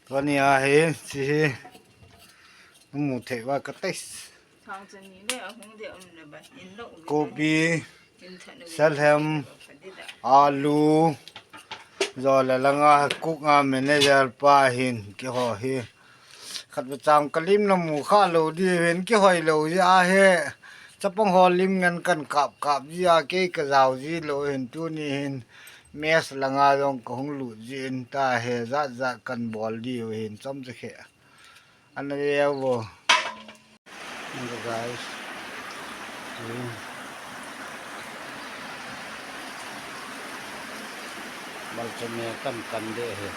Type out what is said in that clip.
ตัวนี้อ่ะเห็นสิหมูเทว่ากระติสโกบีเซลแฮมอาลูจอละละงากุกงาเมเนเจอร์ปาหินกิฮอเฮขัดประจำกะลิมน้ำหมูข้าโลดีเห็นกิฮอยโลยาเฮจะป้องหอลิมเงินกันกับยาเกกะจาวจีโลเห็นตัวนี้เห็นเมสละงาลงของหลุดจีนตาเฮจะกันบอลดีเห็นซ้ำจะแค่อันนี้เอวนี่ก็ guys balcony kan de he